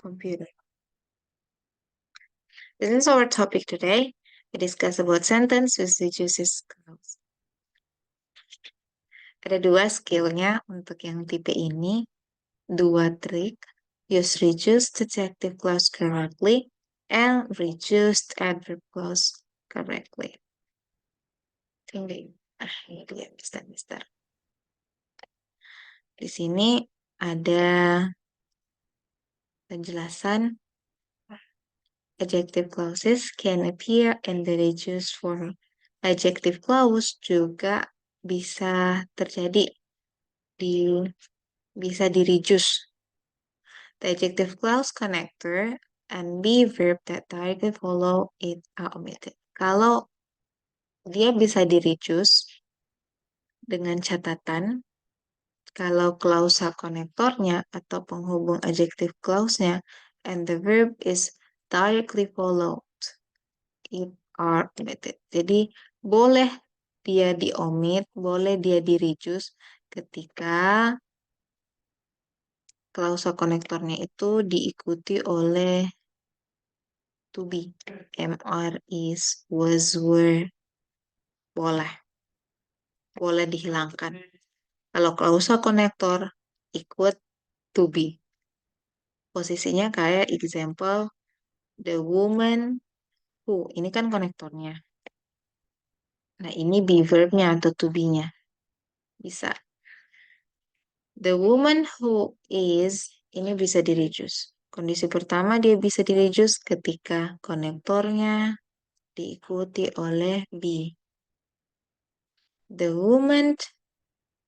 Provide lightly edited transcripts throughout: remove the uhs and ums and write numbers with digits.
computer. This is our topic today. We discuss about sentence with reduces clause. Ada dua skillnya untuk yang tipe ini. Dua trik. Use reduced adjective clause correctly and reduced adverb clause correctly. Ini dia, mister. Di sini ada penjelasan adjective clauses can appear in the reduced form. Adjective clause juga bisa terjadi bisa di reduce. The adjective clause connector and be verb that directly follow it are omitted. Kalau dia bisa di reduce dengan catatan kalau klausa konektornya atau penghubung adjective clause-nya and the verb is directly followed, it are omitted. Jadi boleh dia di-omit, boleh dia di-reduce ketika klausa konektornya itu diikuti oleh to be, MR, is, was, were. Boleh dihilangkan. Kalau klausa konektor ikut to be. Posisinya kayak example, the woman who. Ini kan konektornya. Nah, ini be verb-nya atau to be-nya. Bisa. The woman who is, ini bisa di-reduce. Kondisi pertama dia bisa di-reduce ketika konektornya diikuti oleh be. The woman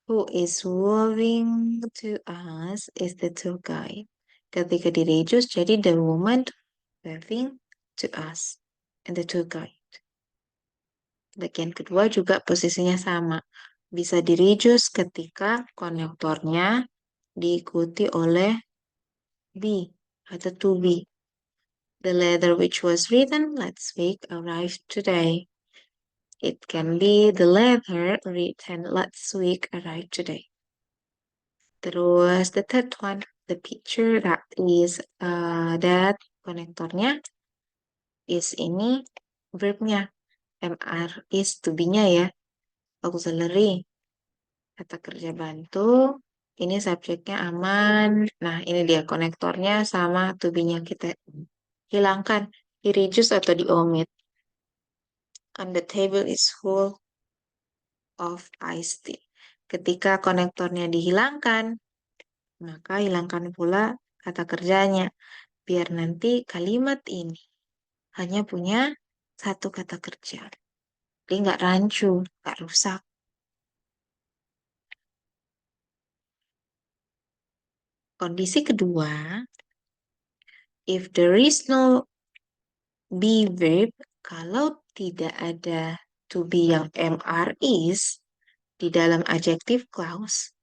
who is waving to us is the tour guide. Ketika di-reduce, jadi the woman waving to us and the tour guide. Bagian kedua juga posisinya sama. Bisa di-reduce ketika konektornya diikuti oleh be atau to be. The letter which was written last week arrived today. It can be the letter written last week arrived today. Terus the third one, the picture that is that konektornya is ini verbnya. MR is to be-nya ya. Auxiliary. Kata kerja bantu. Ini subjeknya aman. Nah, ini dia konektornya sama to be-nya kita hilangkan. Di-reduce atau di-omit. And the table is full of iced tea. Ketika konektornya dihilangkan, maka hilangkan pula kata kerjanya. Biar nanti kalimat ini hanya punya satu kata kerja. Jadi nggak rancu, nggak rusak. Kondisi kedua, if there is no be verb, kalau tidak ada to be yang MR is di dalam adjective clause,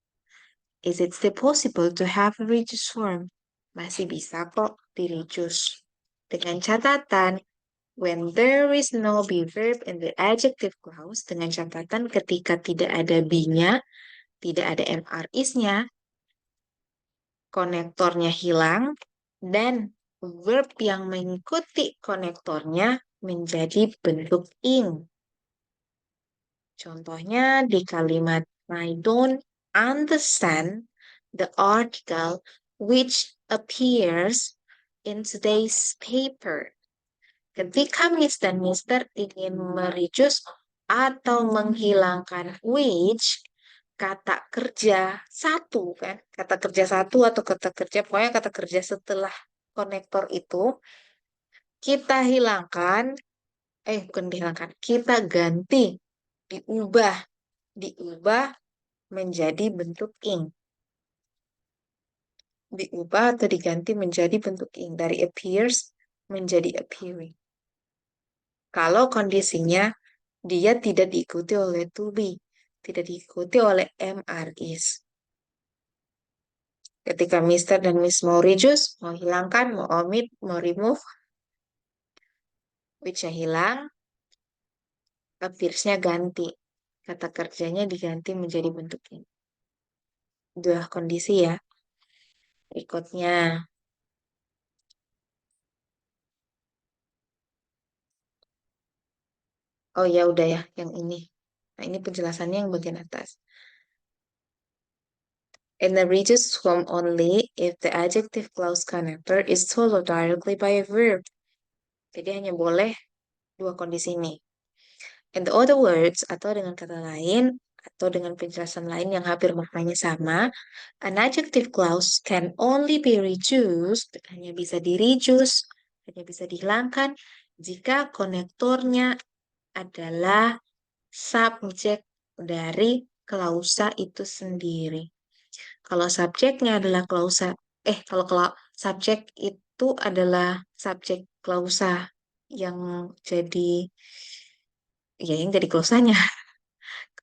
is it still possible to have a reduced form? Masih bisa kok di-reduce. Dengan catatan, when there is no be verb in the adjective clause, dengan catatan ketika tidak ada be-nya, tidak ada MR is-nya, konektornya hilang, dan verb yang mengikuti konektornya menjadi bentuk ing. Contohnya di kalimat I don't understand the article which appears in today's paper. Ketika Miss dan Mister ingin mereduce atau menghilangkan which, kata kerja satu kan, kata kerja satu atau kata kerja, pokoknya kata kerja setelah konektor itu, kita hilangkan, bukan dihilangkan, kita ganti, diubah menjadi bentuk ing. Diubah atau diganti menjadi bentuk ing. Dari appears menjadi appearing. Kalau kondisinya dia tidak diikuti oleh to be, tidak diikuti oleh MR is. Ketika Mr. dan Miss mau reduce, mau hilangkan, mau omit, mau remove, which-nya hilang, appears-nya ganti. Kata kerjanya diganti menjadi bentuk ini. Dua kondisi ya. Berikutnya, Oh ya udah ya, yang ini. Nah ini penjelasannya yang bagian atas. In the reduced form only if the adjective clause connector is followed directly by a verb. Jadi hanya boleh dua kondisi ini. In the other words, atau dengan kata lain, atau dengan penjelasan lain yang hampir maknanya sama, an adjective clause can only be reduced, hanya bisa di-reduce, hanya bisa dihilangkan, jika konektornya adalah subjek dari klausa itu sendiri. Kalau subjeknya adalah klausa, kalau subjek itu adalah subjek klausa yang jadi, ya yang jadi klausanya.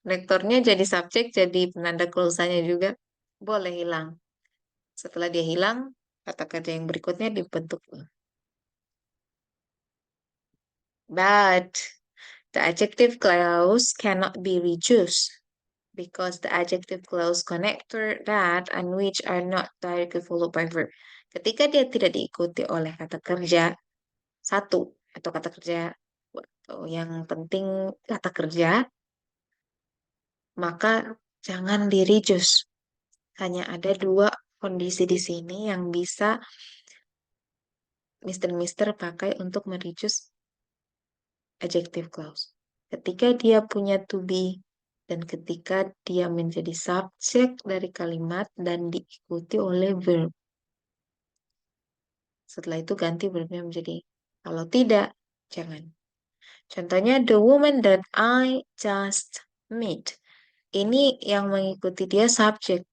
Konektornya jadi subjek, jadi penanda klausanya juga, boleh hilang. Setelah dia hilang, kata kerja yang berikutnya dibentuk. But the adjective clause cannot be reduced because the adjective clause connector that and which are not directly followed by verb. Ketika dia tidak diikuti oleh kata kerja satu atau kata kerja atau yang penting kata kerja, maka jangan di reduce. Hanya ada dua kondisi di sini yang bisa Mister pakai untuk mereduce adjective clause. Ketika dia punya to be dan ketika dia menjadi subjek dari kalimat dan diikuti oleh verb. Setelah itu ganti verbnya menjadi kalau tidak, jangan. Contohnya the woman that I just met. Ini yang mengikuti dia subjek,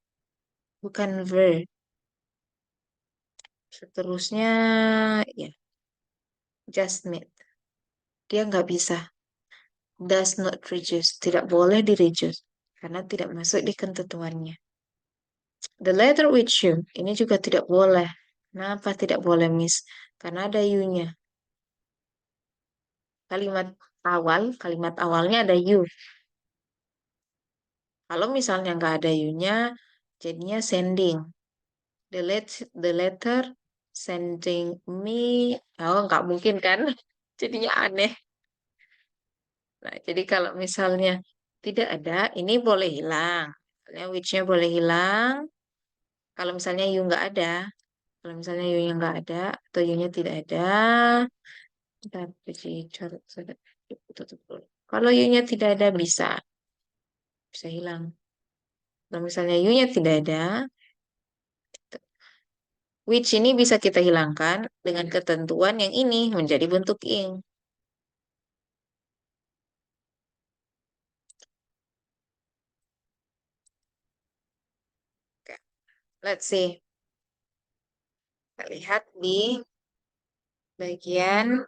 bukan verb. Seterusnya, ya, just met. Dia nggak bisa. Does not reduce. Tidak boleh di reduce. Karena tidak masuk di ketentuannya. The letter with you. Ini juga tidak boleh. Kenapa tidak boleh, Miss? Karena ada you-nya. Kalimat awalnya ada you. Kalau misalnya nggak ada you-nya, jadinya sending. The letter sending me. Oh, nggak mungkin kan? Jadinya aneh. Nah, jadi kalau misalnya tidak ada, ini boleh hilang. Misalnya which-nya boleh hilang. Kalau misalnya you nggak ada, kalau misalnya you-nya nggak ada, atau you-nya tidak ada, tutup dulu. Kalau you-nya tidak ada, bisa hilang. Kalau misalnya you-nya tidak ada, which ini bisa kita hilangkan dengan ketentuan yang ini menjadi bentuk ing. Oke, let's see. Kita lihat di bagian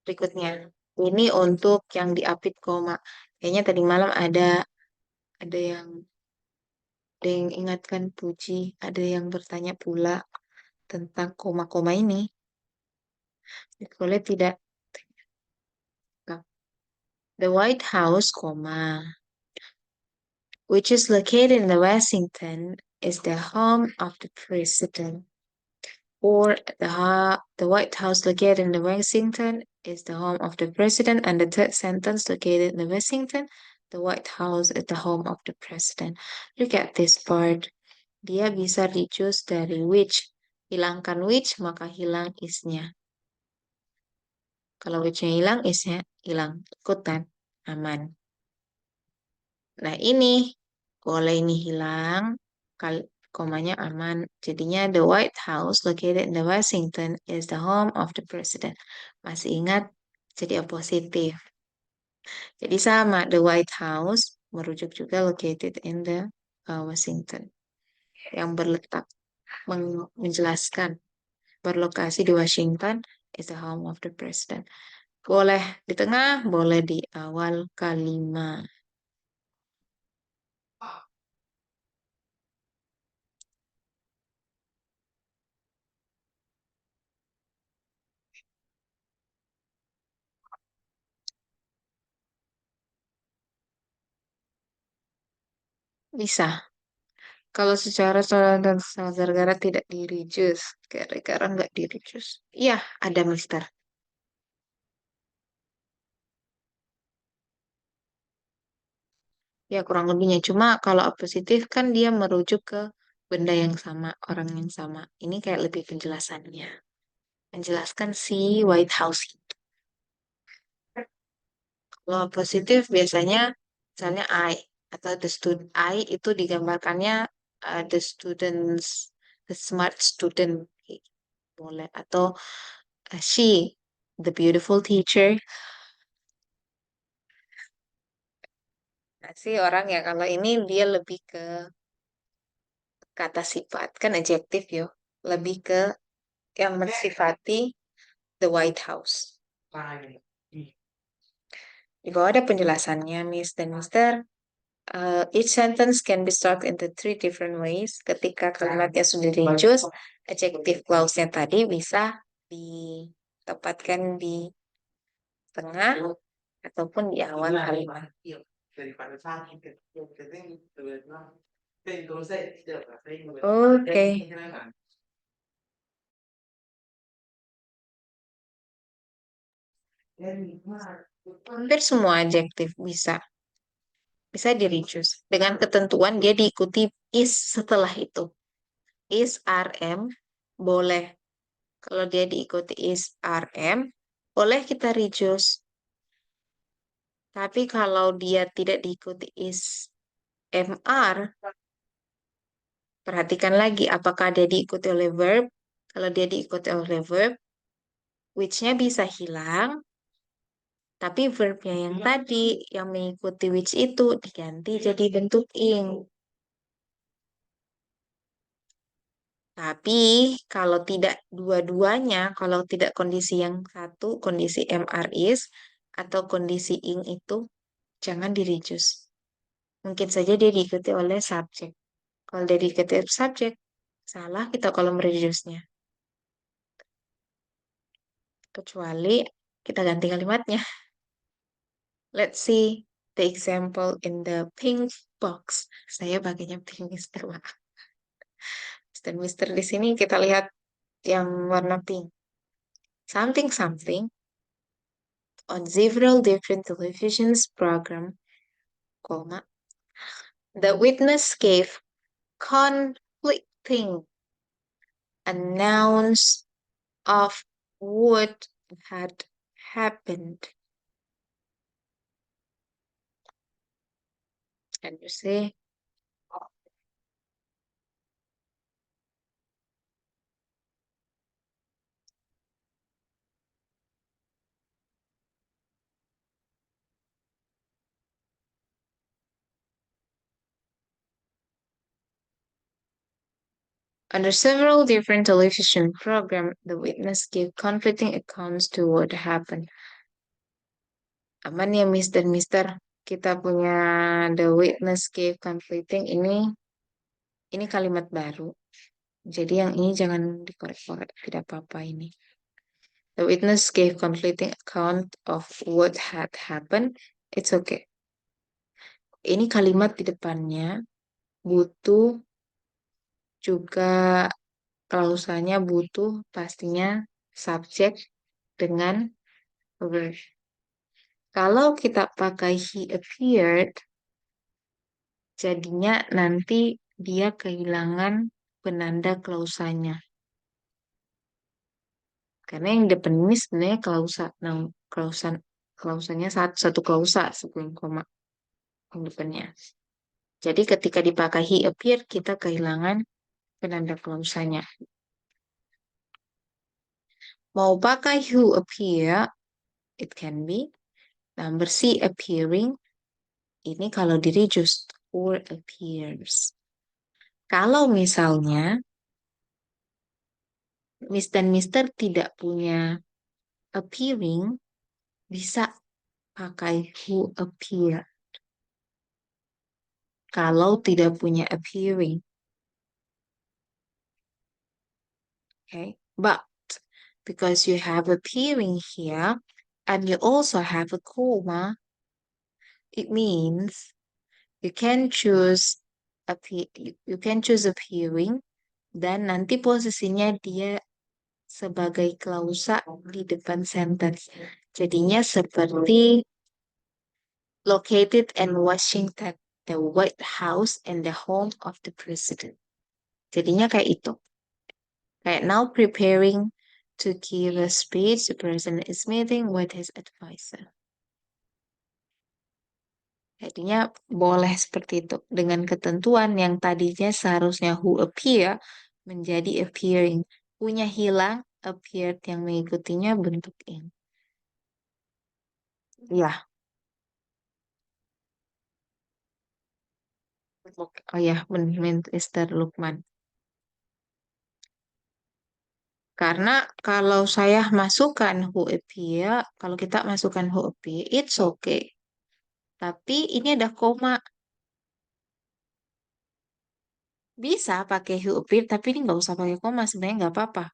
berikutnya. Ini untuk yang diapit koma. Kayaknya tadi malam ada yang ingatkan Puji, ada yang bertanya pula tentang koma-koma ini. Boleh tidak? The White House, which is located in the Washington, is the home of the president. Or the White House located in the Washington is the home of the president. And the third sentence located in the Washington, the White House is the home of the president. Look at this part. Dia bisa reduce dari which. Hilangkan which, maka hilang isnya. Kalau which-nya hilang, isnya hilang. Ikutan. Aman. Nah ini, boleh ini hilang. Komanya aman. Jadinya the White House located in the Washington is the home of the president. Masih ingat? Jadi positif. Jadi sama, the White House merujuk juga located in the Washington. Yang berletak menjelaskan berlokasi di Washington is the home of the president. Boleh di tengah, boleh di awal kalimat. Bisa. Kalau secara saudara dan saudara tidak di-reduce, gara-gara nggak di-reduce. Iya, ada Mister. Ya kurang lebihnya. Cuma kalau apositif kan dia merujuk ke benda yang sama, orang yang sama. Ini kayak lebih penjelasannya. Menjelaskan si White House itu. Kalau positif biasanya misalnya I atau the student I itu digambarkannya the students, the smart student boleh atau she, the beautiful teacher. Nah, sih orang ya kalau ini dia lebih ke kata sifat kan adjektif yo, lebih ke yang mensifati the White House. Di bawah ada penjelasannya, Miss dan Mister. Each sentence can be structured into three different ways. Ketika kalimatnya sudah di-choose, adjective clause-nya tadi bisa ditempatkan di tengah ataupun di awal kalimat. Oke. Hampir semua adjektif bisa di-reduce dengan ketentuan dia diikuti is setelah itu. Is RM boleh. Kalau dia diikuti is RM, boleh kita reduce. Tapi kalau dia tidak diikuti is MR, perhatikan lagi apakah dia diikuti oleh verb. Kalau dia diikuti oleh verb, which-nya bisa hilang, tapi verbnya yang tadi yang mengikuti which itu diganti jadi bentuk ing. Tapi kalau tidak dua-duanya, kalau tidak kondisi yang satu, kondisi MR is atau kondisi ing itu, jangan di-reduce. Mungkin saja dia diikuti oleh subjek. Kalau dia diikuti oleh subjek, salah kita kalau mereduce-nya. Kecuali kita ganti kalimatnya. Let's see the example in the pink box. Saya pakainya pink, Mister. Dan Mister di sini kita lihat yang warna pink. Something something on several different television program, comma, the witness gave conflicting accounts of what had happened. Can you see? Under several different television programs, the witness gave conflicting accounts to what happened. Aman ya, Miss dan Mister. Kita punya the witness gave conflicting ini kalimat baru. Jadi yang ini jangan dikorek-korek, tidak apa-apa ini. The witness gave conflicting account of what had happened. It's okay. Ini kalimat di depannya butuh juga klausanya butuh pastinya subjek dengan verb. Kalau kita pakai he appeared, jadinya nanti dia kehilangan penanda klausanya. Karena yang depan ini sebenarnya klausa. Nah, klausanya satu klausa sebelum koma yang depannya. Jadi ketika dipakai he appeared, kita kehilangan penanda klausanya. Mau pakai who appear, it can be. Number C appearing, ini kalau di reduce or appears. Kalau misalnya Miss dan Mister tidak punya appearing, bisa pakai who appear. Kalau tidak punya appearing. Okay, but because you have appearing here and you also have a comma, it means you can choose you can choose appearing dan nanti posisinya dia sebagai klausa di depan sentence. Jadinya seperti located in Washington. the White House and the home of the president. Jadinya kayak itu. Kayak now preparing to give a speech, the president is meeting with his advisor. Jadinya boleh seperti itu. Dengan ketentuan yang tadinya seharusnya who appear menjadi appearing. Punya hilang, appeared yang mengikutinya bentuk in. Ya, oh ya, Mr. Lukman. Karena kalau saya masukkan who appear, kalau kita masukkan who appear, it's okay. Tapi ini ada koma. Bisa pakai who appear, tapi ini nggak usah pakai koma. Sebenarnya nggak apa-apa.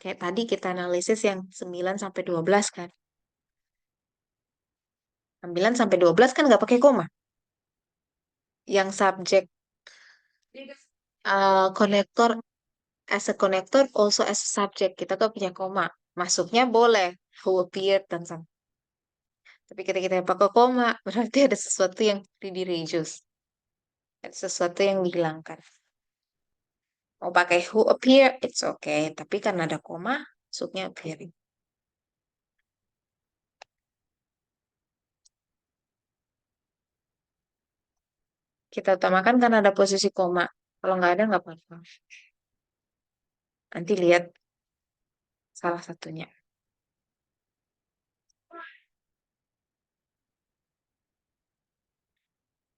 Kayak tadi kita analisis yang 9 sampai 12 kan. 9 sampai 12 kan nggak pakai koma. Yang subjek konektor as a connector also as a subject. Kita tuh punya koma. Masuknya boleh who appeared dan sama. Tapi ketika kita pakai koma, berarti ada sesuatu yang di-reduce. Ada sesuatu yang dihilangkan. Mau pakai who appear, it's okay. Tapi karena ada koma, masuknya appearing. Kita utamakan karena ada posisi koma. Kalau nggak ada, nggak apa-apa. Nanti lihat salah satunya.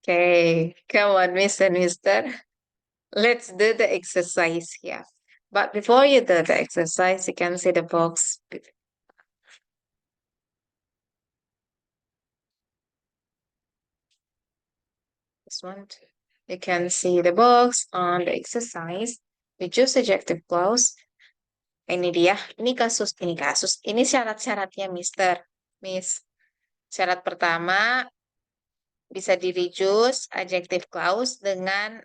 Okay, come on, Miss and Mister. Let's do the exercise here. But before you do the exercise, you can see the box. This one. You can see the box on the exercise. We choose adjective clause. Ini dia. Ini kasus. Ini syarat-syaratnya, Mister. Miss. Syarat pertama, bisa di-reduce adjective clause dengan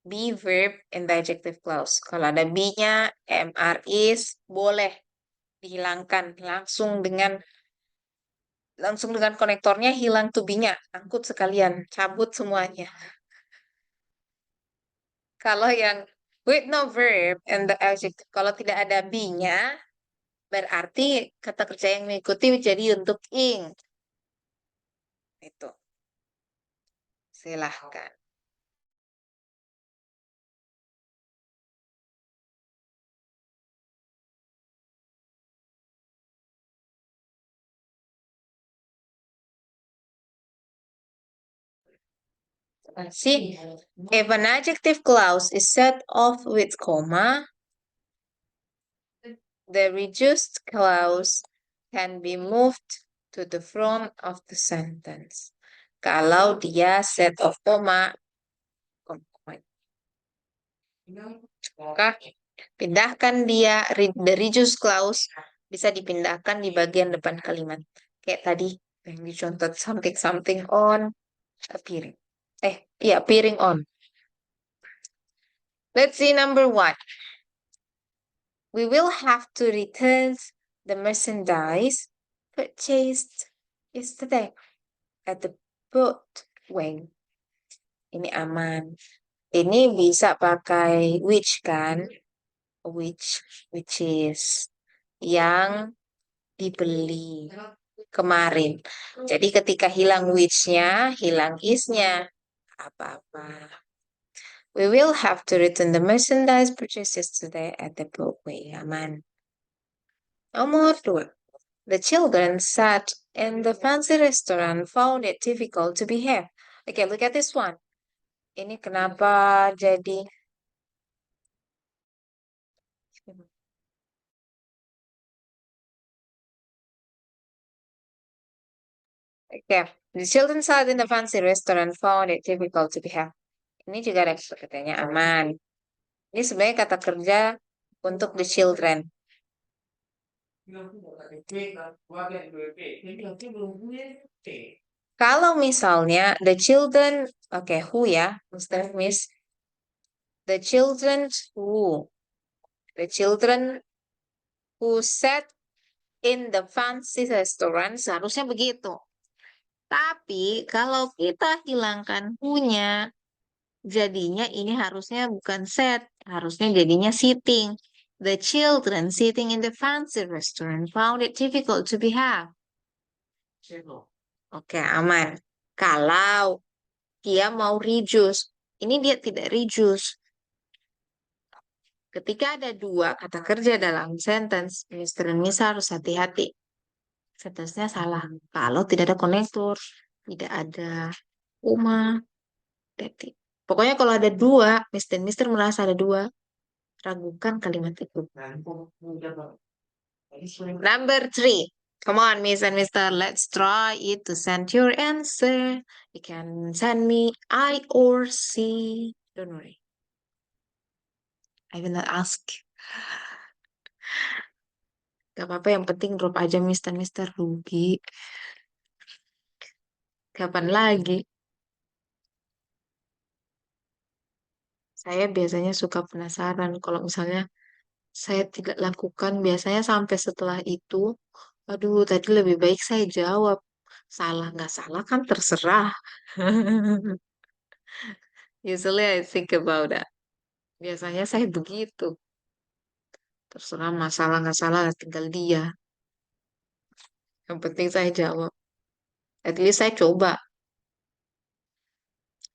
be verb in the adjective clause. Kalau ada be-nya, am, is, boleh dihilangkan langsung dengan konektornya, hilang to be-nya, angkut sekalian, cabut semuanya. Kalau yang with no verb and the adjective, kalau tidak ada be-nya, berarti kata kerja yang mengikuti jadi untuk ing. Itu. Silahkan. See, if an adjective clause is set off with comma, the reduced clause can be moved to the front of the sentence. Kalau dia set off comma, maka pindahkan dia, the reduced clause bisa dipindahkan di bagian depan kalimat. Kayak tadi yang dicontoh something on appearing. Appearing on. Let's see number 1. We will have to return the merchandise purchased yesterday at the boat wing. Ini aman. Ini bisa pakai which kan? Which is yang dibeli kemarin. Jadi ketika hilang which-nya, hilang is-nya. Apa-apa. We will have to return the merchandise purchased yesterday at the boatway. Aman. Nomor 2. The children sat in the fancy restaurant found it difficult to behave. Okay, look at this one. Ini kenapa jadi okay. The children sat in the fancy restaurant found it difficult to behave. Ini juga ada katanya aman. Ini sebenarnya kata kerja untuk the children. Kalau misalnya the children, who ya, Mr. Miss, the children who sat in the fancy restaurant, seharusnya begitu. Tapi kalau kita hilangkan who-nya, jadinya ini harusnya bukan sat, harusnya jadinya sitting. The children sitting in the fancy restaurant found it difficult to behave. Oke, aman. Kalau dia mau reduce, ini dia tidak reduce. Ketika ada dua kata kerja dalam sentence, Mr. dan Miss harus hati-hati. Sentence-nya salah. Kalau tidak ada konektor, tidak ada koma, titik. Pokoknya kalau ada dua, Miss dan Mister merasa ada dua, ragukan kalimat itu. Number three. Come on, Miss and Mister, let's try it to send your answer. You can send me I or C. Don't worry. I will not ask. Gak apa-apa, yang penting drop aja Miss dan Mister, rugi. Kapan lagi? Saya biasanya suka penasaran kalau misalnya saya tidak lakukan, biasanya sampai setelah itu, aduh tadi lebih baik saya jawab. Salah nggak salah kan terserah. Usually I think about that. Biasanya saya begitu. Terserah masalah nggak salah tinggal dia. Yang penting saya jawab. At least saya coba.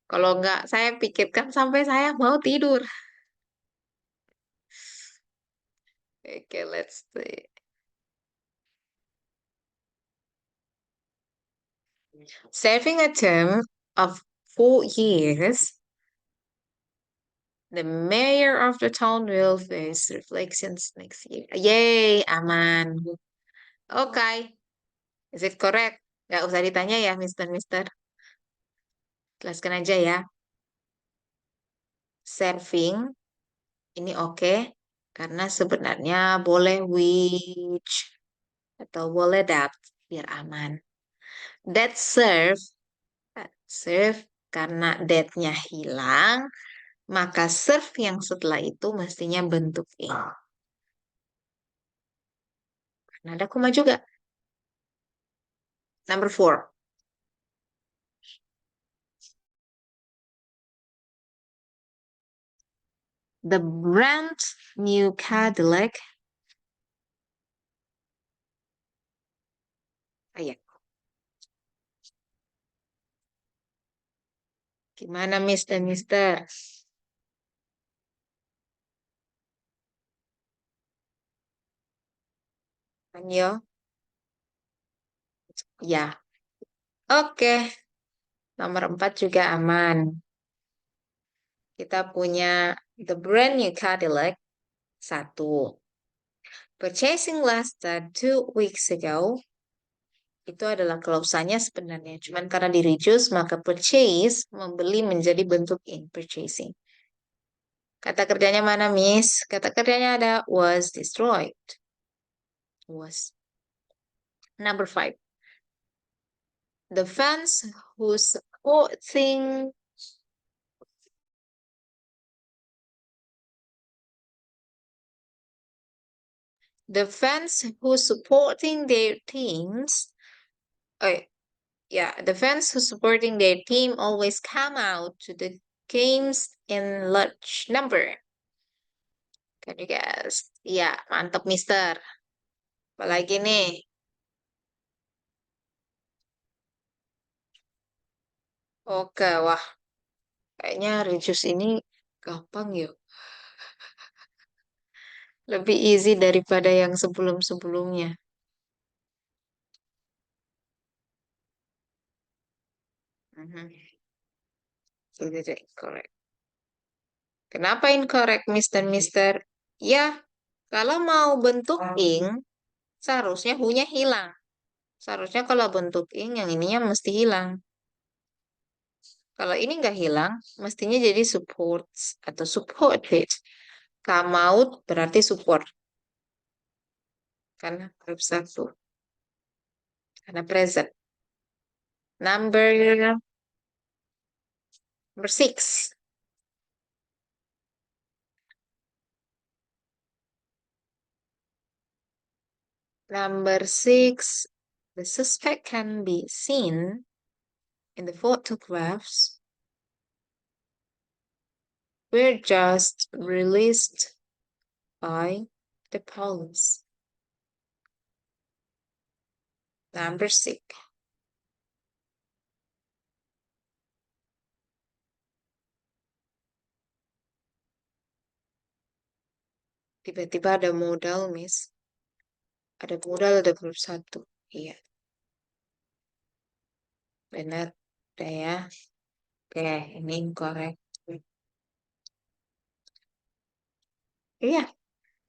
Kalau nggak saya pikirkan sampai saya mau tidur. Okay, let's see. Serving a term of 4 years, the mayor of the town will face reflections next year. Yay, aman. Okay. Is it correct? Nggak usah ditanya ya, Mister Mister. Jelaskan aja ya. Serving ini oke, karena sebenarnya boleh which atau boleh that biar aman. That serve karena that-nya hilang, maka serve yang setelah itu mestinya bentuk ing. Karena ada koma juga. Number 4. The brand new Cadillac. Ayat. Gimana Miss dan Mister? Ayo. Ya. Oke. Nomor 4 juga aman. Kita punya the brand new Cadillac. 1. Purchasing less than 2 weeks ago. Itu adalah klausanya sebenarnya. Cuman karena di reduce, maka purchase, membeli menjadi bentuk in purchasing. Kata kerjanya mana, Miss? Kata kerjanya ada was destroyed. Was. Number 5. The fans who supporting the fans who supporting their teams. Oh, yeah, the fans who supporting their team always come out to the games in large number. Can you guess? Ya, mantap Mister. Apalagi nih? Oke, wah, kayaknya reduce ini gampang ya. Lebih easy daripada yang sebelum-sebelumnya. Mhm. Itu incorrect. Kenapa incorrect, Mister Mister? Ya, kalau mau bentuk ing, seharusnya hu-nya hilang. Seharusnya kalau bentuk ing, yang ininya mesti hilang. Kalau ini nggak hilang, mestinya jadi supports atau supported. Come out berarti support. Karena verb satu. Karena present. Number 6. Number 6. The suspect can be seen in the photographs were just released by the police. Number 6. Tiba-tiba ada modal, Miss. Ada modal, ada grup 1. Iya, benar. Udah ya. Oke, ini incorrect. Iya,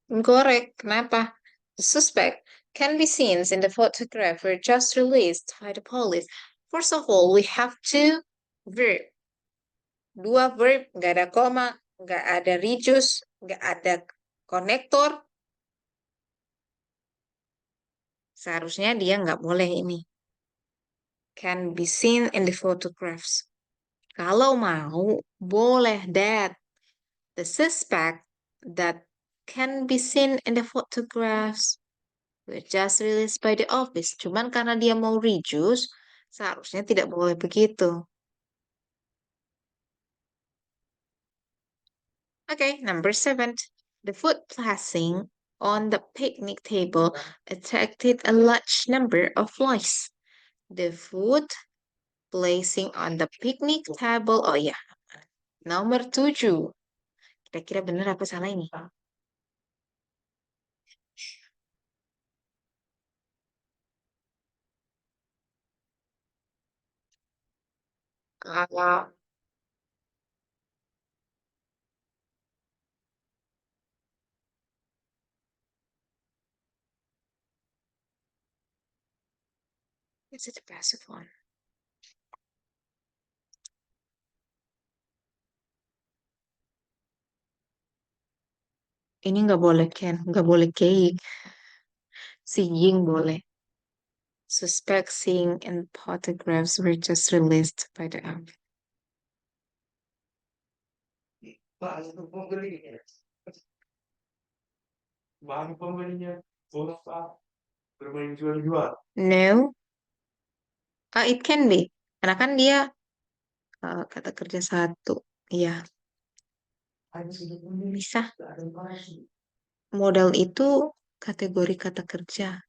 incorrect. Kenapa? The suspect can be seen in the photograph were just released by the police. First of all, we have two verb. 2 verb, nggak ada koma, nggak ada reduce, nggak ada konektor. Seharusnya dia nggak boleh ini. Can be seen in the photographs. Kalau mau, boleh that. The suspect that can be seen in the photographs were just released by the office. Cuman karena dia mau reduce, seharusnya tidak boleh begitu. Okay, number 7. The food placing on the picnic table attracted a large number of flies. The food placing on the picnic table. Oh ya, nomor 7. Kira-kira benar apa salah ini? Kalau it's a passive one. Ini nggak boleh Ken, nggak boleh cake. Seeing boleh. Suspect seeing and photographs were just released by the app. No, it can be. Karena kan dia kata kerja 1. Iya, bisa. Modal itu kategori kata kerja.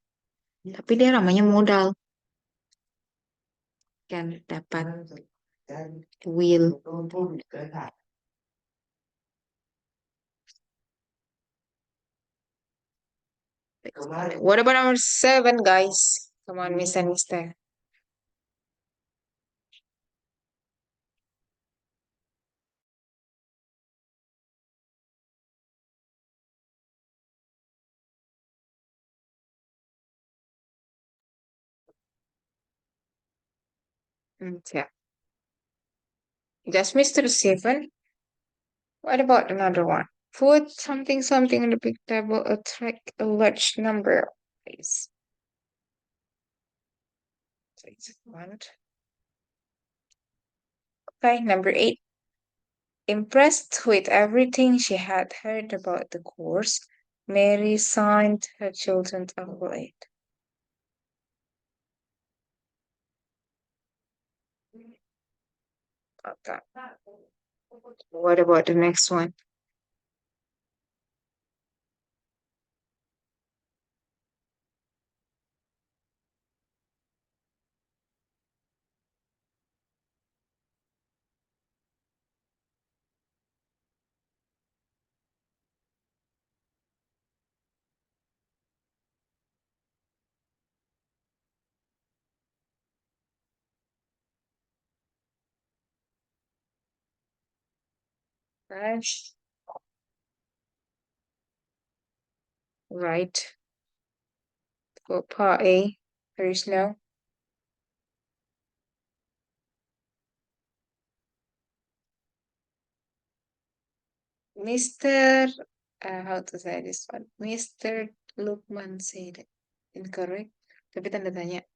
Tapi dia namanya modal. Kan dapat will. What about number 7, guys? Come on, Miss and Mister. Okay. Just Mr. 7. What about another one? Put something something on the big table attract a large number of eyes. So it's one. Okay, number 8. Impressed with everything she had heard about the course, Mary signed her children up for it. Okay. What about the next one? Right. Right. For part A, very slow. Mr. How to say this one? Mr. Lukman said it. Incorrect. Tapi tanda tanya.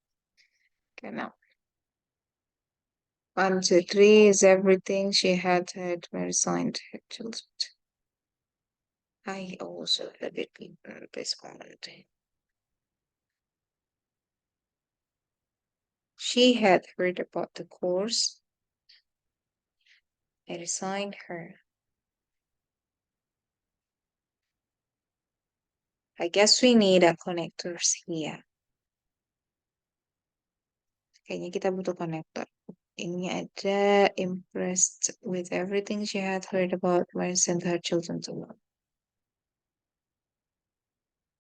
Okay, now. 1, 2, 3 is everything she had heard Mary signed her children. I also had it in this moment. She had heard about the course. I resigned her. I guess we need a connectors here. Kayaknya kita butuh konektor. Ini ada impressed with everything she had heard about when sent her children to work.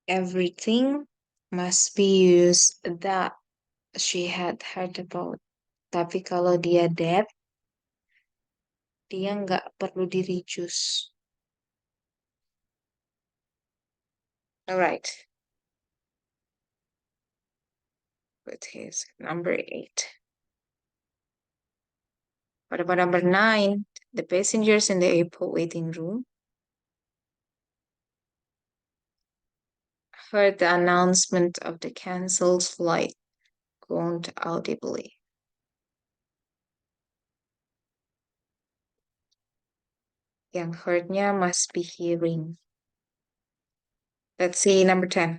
Everything must be used that she had heard about. Tapi kalau dia that, dia nggak perlu di reduce. Alright. With his number 8. What about number 9? The passengers in the airport waiting room heard the announcement of the cancelled flight, groaned audibly. Yang heardnya must be hearing. Let's see number 10.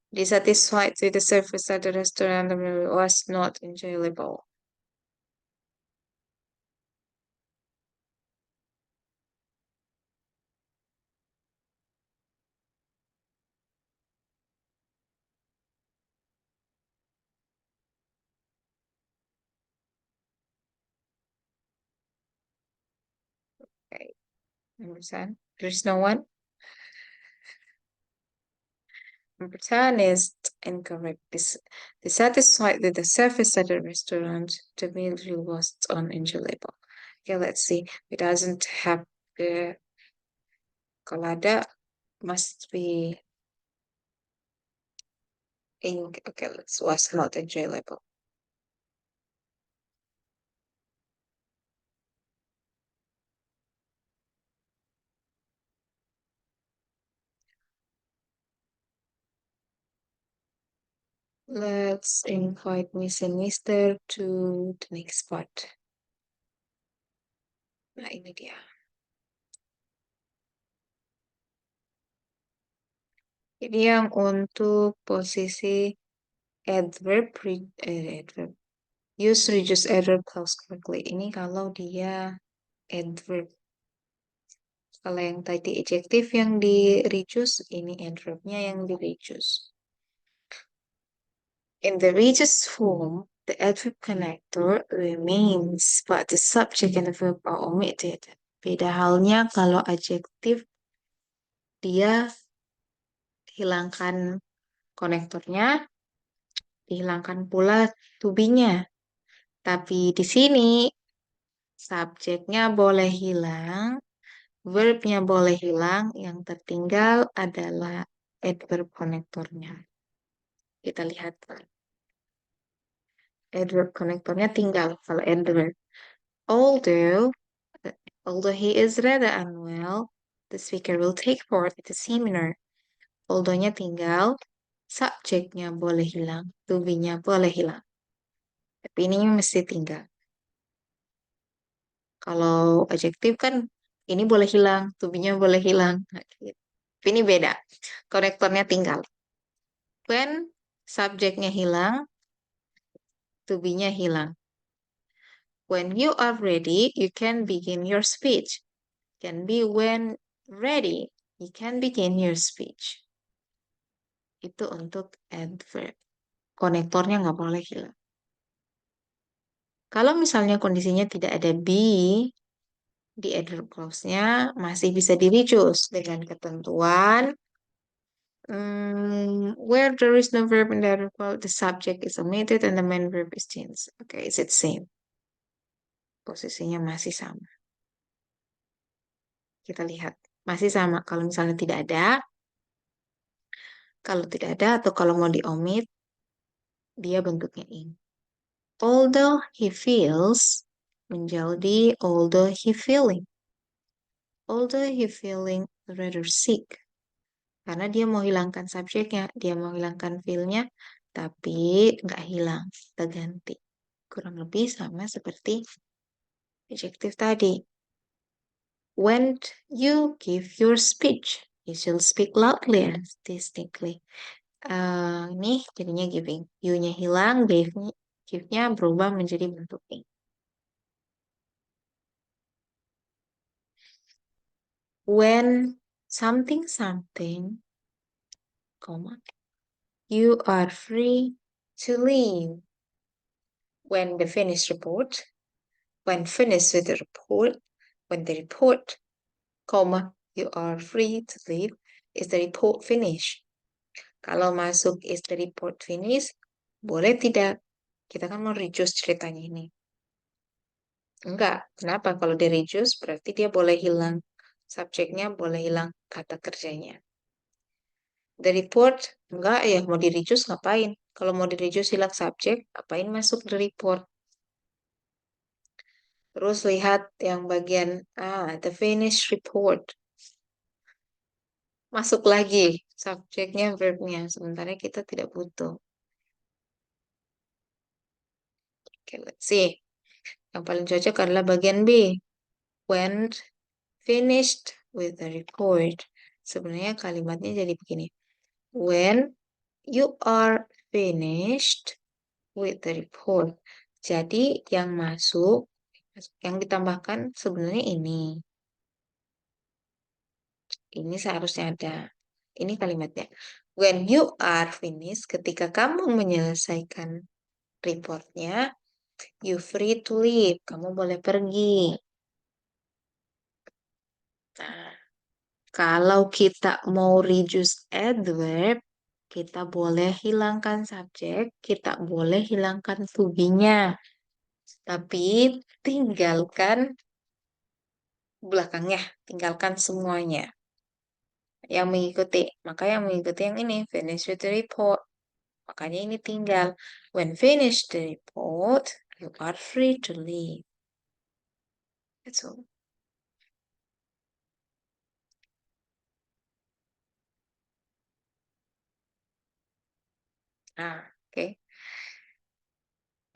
Dissatisfied with the service at the restaurant was not enjoyable. Okay, number 10. There's no one. Number 10 is incorrect. Dissatisfied with the service at the restaurant, the meal was unenjoyable. Okay, let's see. It doesn't have the kalau ada must be ink. Okay, was not enjoyable. Let's invite Miss and Mister to the next part. Nah, ini dia. Ini yang untuk posisi adverb, adverb. Use reduced adverb clause correctly. Ini kalau dia adverb. Kalau yang tadi adjective yang di reduce, ini adverbnya yang di reduce. In the reduced form, the adverb connector remains, but the subject and the verb are omitted. Beda halnya kalau adjective, dia hilangkan konektornya, dihilangkan pula to be-nya. Tapi di sini subjeknya boleh hilang, verbnya boleh hilang, yang tertinggal adalah adverb konektornya. Kita lihat. Adverb konektornya tinggal kalau adverb. Although he is rather unwell, the speaker will take part in the seminar. Although-nya tinggal, subjeknya boleh hilang, to be-nya boleh hilang. Tapi ini mesti tinggal. Kalau adjektif kan ini boleh hilang, to be-nya boleh hilang. Nah, gitu. Tapi ini beda. Konektornya tinggal. When subjeknya hilang, to be-nya hilang. When you are ready, you can begin your speech. Can be when ready, you can begin your speech. Itu untuk adverb. Konektornya nggak boleh hilang. Kalau misalnya kondisinya tidak ada be, di adverb clause-nya masih bisa di reduce dengan ketentuan where there is no verb in the adverb clause, the subject is omitted and the main verb is changed. Okay, it's the same. Posisinya masih sama. Kita lihat. Masih sama. Kalau misalnya tidak ada, kalau tidak ada atau kalau mau diomit, dia bentuknya in. Although he feels menjadi although he feeling. Although he feeling rather sick. Karena dia mau hilangkan subjeknya, dia mau hilangkan feel-nya, tapi nggak hilang, kita ganti. Kurang lebih sama seperti adjective tadi. When you give your speech, you should speak loudly and distinctly. Ini jadinya giving. You-nya hilang, subjektifnya berubah menjadi bentuk ini. When something, comma, you are free to leave. When the finished report, when finished with the report, when the report, comma, you are free to leave, is the report finished. Kalau masuk is the report finished, boleh tidak? Kita kan mau reduce ceritanya ini. Enggak. Kenapa? Kalau di reduce berarti dia boleh hilang subjeknya, boleh hilang kata kerjanya. The report, enggak ya, mau di reduce ngapain? Kalau mau di reduce hilang subjek, ngapain masuk the report? Terus lihat yang bagian the finished report. Masuk lagi subjeknya, verbnya. Sementara kita tidak butuh. Oke, let's see. Yang paling cocok adalah bagian B. When finished with the report. Sebenarnya kalimatnya jadi begini. When you are finished with the report. Jadi yang masuk, yang ditambahkan sebenarnya ini. Ini seharusnya ada. Ini kalimatnya. When you are finished, ketika kamu menyelesaikan reportnya, you free to leave. Kamu boleh pergi. Nah, kalau kita mau reduce adverb, kita boleh hilangkan subjek, kita boleh hilangkan to be-nya. Tapi tinggalkan belakangnya, tinggalkan semuanya. Yang mengikuti, maka yang mengikuti yang ini, finish with the report. Makanya ini tinggal. When finish the report, you are free to leave. That's all. Okay.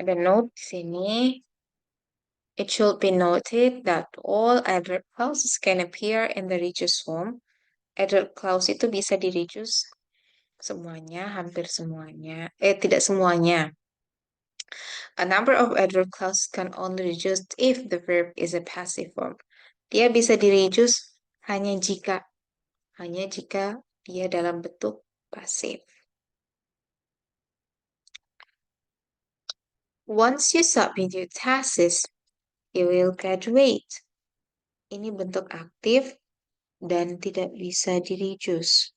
Ada note di sini. It should be noted that all adverb clauses can appear in the reduced form. Adverb clause itu bisa di reduce semuanya, hampir semuanya. Tidak semuanya. A number of adverb clauses can only reduce if the verb is a passive form. Dia bisa di reduce hanya jika dia dalam bentuk pasif. Once you submit your tasks, you will graduate. Ini bentuk aktif dan tidak bisa di-reduce.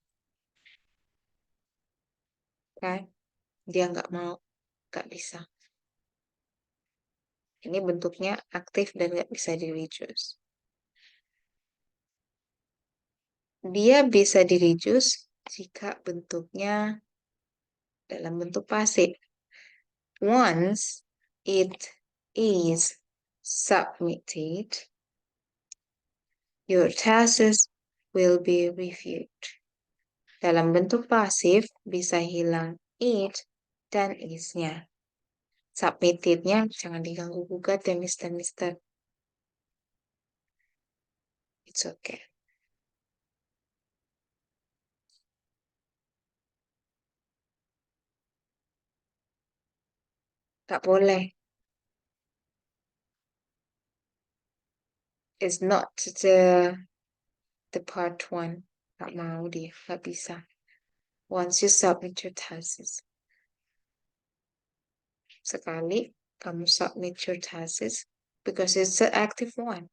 Kan? Dia nggak mau, nggak bisa. Ini bentuknya aktif dan nggak bisa di-reduce. Dia bisa di-reduce jika bentuknya dalam bentuk pasif. Once it is submitted, your tasks will be reviewed. Dalam bentuk pasif bisa hilang it dan is-nya. Submitted-nya jangan diganggu gugat ya Mister. It's okay. Tak boleh. It's not the part one. Tak mau dia, tak bisa. Once you submit your tasks. Sekali kamu submit your tasks because it's the active one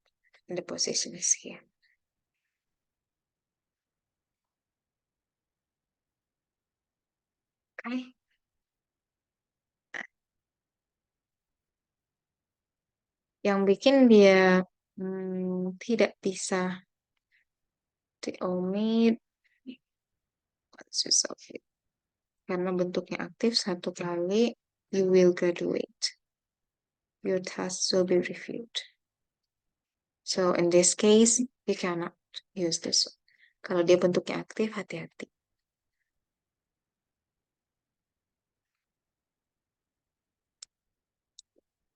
and the position is here. Okay. Yang bikin dia tidak bisa di-omit once you submit. Karena bentuknya aktif satu kali, you will graduate. Your tasks will be reviewed. So in this case, you cannot use this one. Kalau dia bentuknya aktif, hati-hati.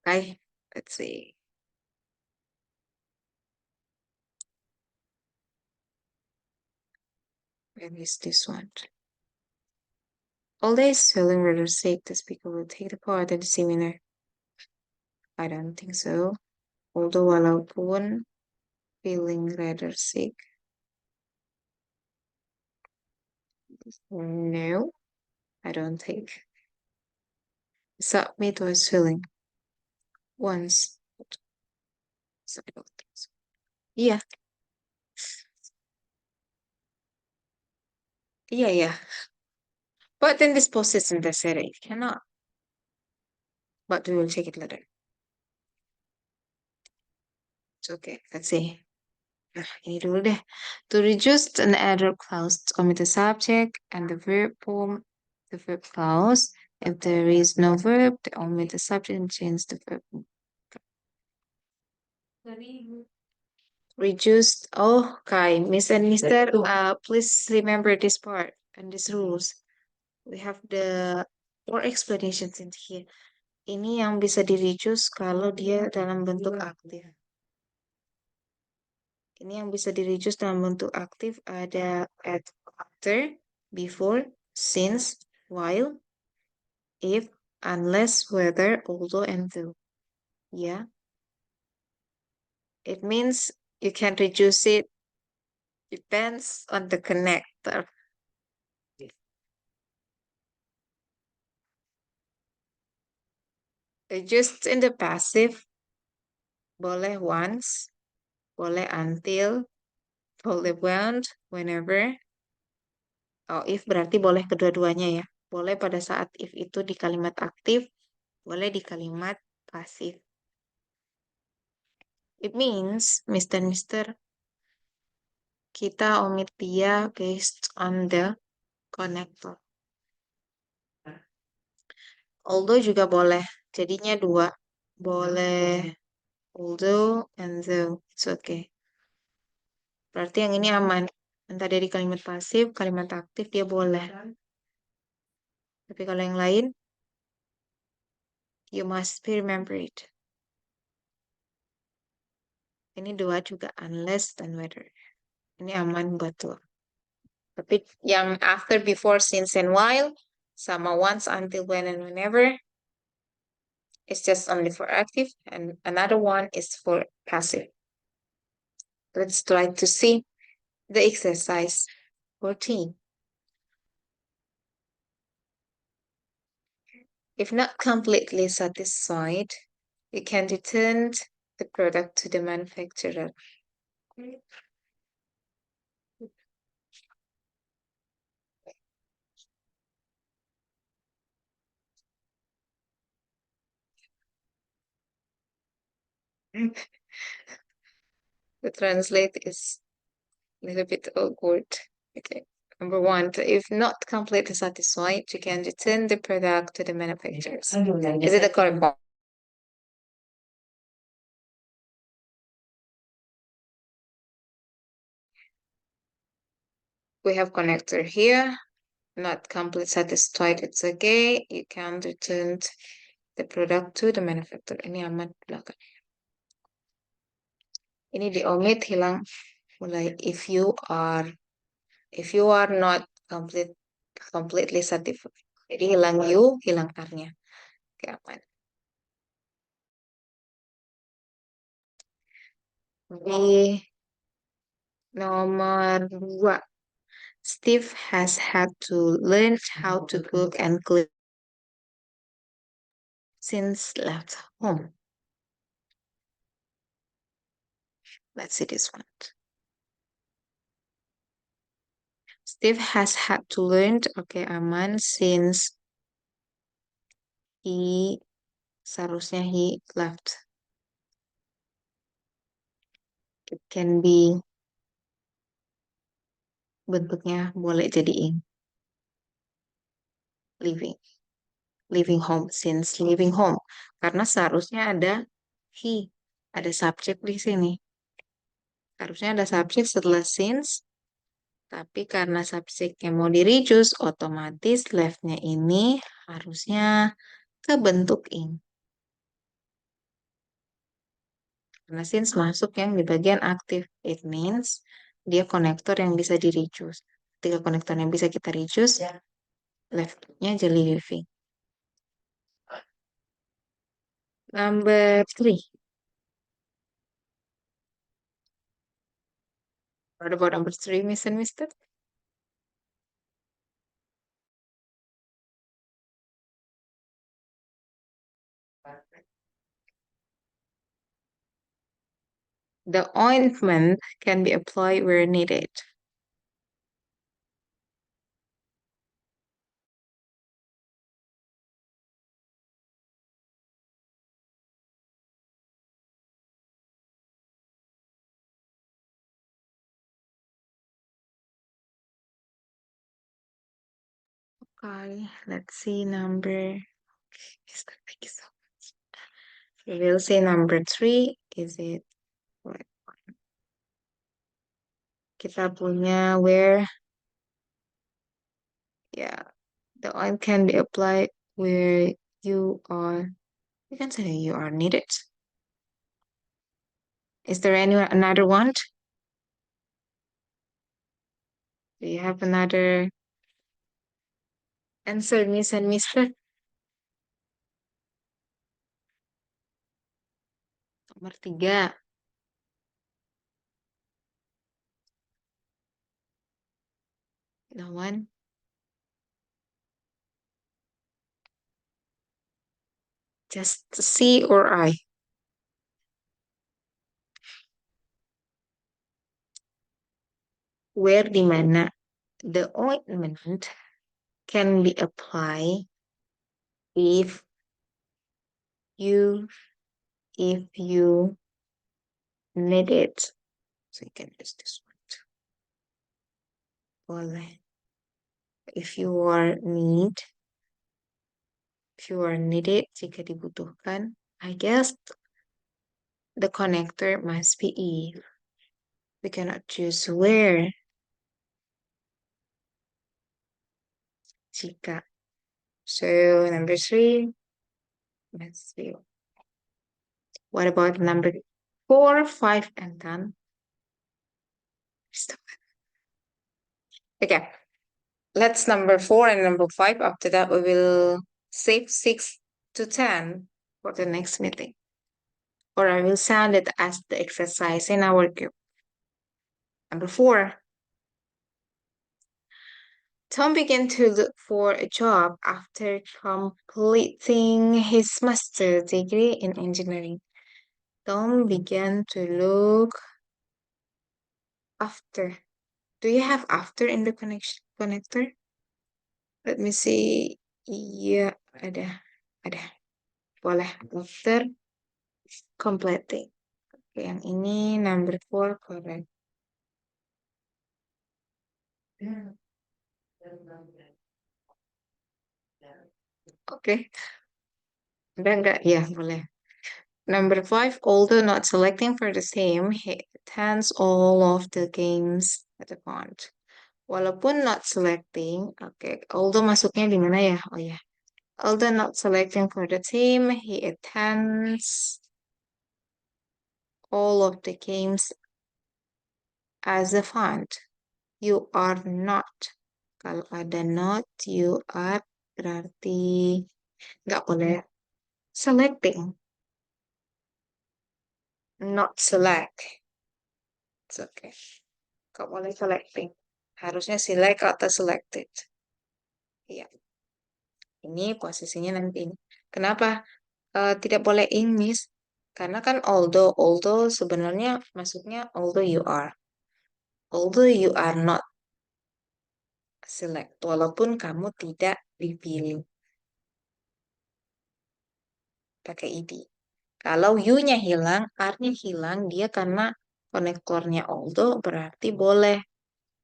Okay, let's see. Where is this one? Although is feeling rather sick, the speaker will take the part at the seminar. I don't think so. Although walaupun feeling rather sick. No, I don't think. Submit was feeling once. So I don't think so. Iya, iya. But then this post is necessary. It cannot. But we will check it later. It's okay. Let's see. Nah, ini dulu deh. To reduce an adverb clause, omit the subject and the verb form, the verb clause. If there is no verb, they omit the subject and change the verb. Reduced. Oh, okay. Miss and Mister, please remember this part and these rules. We have the more explanations in here. Ini yang bisa di-reduce kalau dia dalam bentuk aktif. Ini yang bisa di-reduce dalam bentuk aktif ada at, after, before, since, while, if, unless, whether, although, and though. Yeah. It means you can reduce it. Depends on the connector. Reduced in the passive, boleh once, boleh until, boleh when, whenever. Oh, if berarti boleh kedua-duanya ya. Boleh pada saat if itu di kalimat aktif, boleh di kalimat pasif. It means, Mister, kita omit dia based on the connector. Although juga boleh. Jadinya dua. Boleh although and though. It's okay. Berarti yang ini aman. Entah dari kalimat pasif, kalimat aktif dia boleh. Tapi kalau yang lain, you must be remember it. Ini dua juga unless dan whether. Ini aman buat tuh. Tapi yang after, before, since, and while, sama once, until, when, and whenever, it's just only for active, and another one is for passive. Let's try to see the exercise 14. If not completely satisfied, you can return the product to the manufacturer. The translate is a little bit awkward. Okay. Number one, if not completely satisfied, you can return the product to the manufacturers. Is it the correct one? We have connector here. Not completely satisfied, it's okay. You can return the product to the manufacturer. Ini aman belakang. Ini di omit, hilang mulai if you are not completely satisfied. Jadi hilang you, hilang are-nya. Oke, aman. Di nomor 2. Steve has had to learn how to cook and clean since left home. Let's see this one. Steve has had to learn, okay, aman, since seharusnya he left. It can be, bentuknya boleh jadi ing. Leaving home, since leaving home. Karena seharusnya ada he, ada subjek di sini. Harusnya ada subjek setelah since, tapi karena subjeknya mau di-reduce, otomatis left-nya ini harusnya kebentuk ing. Karena since masuk yang di bagian aktif, it means dia konektor yang bisa di-reduce. Ketika konektor yang bisa kita reduce, Left-nya jelly living. Number 3. What about number 3, Miss and Mister? The ointment can be applied where needed. Okay, let's see number. Thank you so much. We'll say number 3. Is it what? Kita punya where, yeah, the oil can be applied where you are. You can say you are needed. Is there any another one? Do you have another answer, Miss and Mister? Nomor 3. No one. Just C or I. Where di mana the ointment can be applied if you need it. So you can use this one too. Boleh. If you are needed, jika dibutuhkan, I guess the connector must be if. We cannot choose where. Jika. So number 3, let's see. What about number 4, 5, and 10? Stop. Okay, let's number 4 and number 5. After that, we will save 6 to 10 for the next meeting. Or I will send it as the exercise in our group. Number 4. Tom began to look for a job after completing his master's degree in engineering. Tom began to look after. Do you have after in the connector? Let me see. Iya, ada. Boleh. After completing. Oke, yang ini number 4 correct. Oke. Enggak? Ya, boleh. Number 5, although not selecting for the same, he attends all of the games at the pond. Walaupun not selecting, oke, although masuknya di mana ya? Oh ya. Although not selecting for the team, he attends all of the games as a fund. You are not. Kalau ada not, you are berarti nggak boleh selecting. Not select. It's okay. Nggak boleh selecting. Harusnya select atau selected. Iya. Ini posisinya nanti ini. Kenapa tidak boleh in, Miss? Karena kan although sebenarnya masuknya although you are. Although you are not select, walaupun kamu tidak dipilih. Pakai id. Kalau you-nya hilang, R-nya hilang, dia karena konektornya although berarti boleh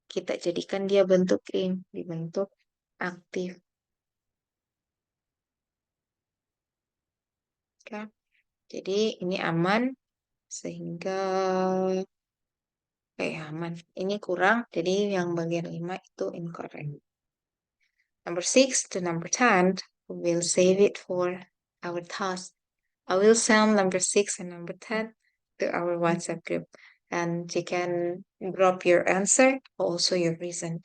kita jadikan dia bentuk in, dibentuk aktif. Oke. Jadi ini aman sehingga aman. Ini kurang, jadi yang bagian 5 itu incorrect. Number 6 to number 10, we'll save it for our task. I will send number 6 and number 10 to our WhatsApp group. And you can drop your answer, also your reason.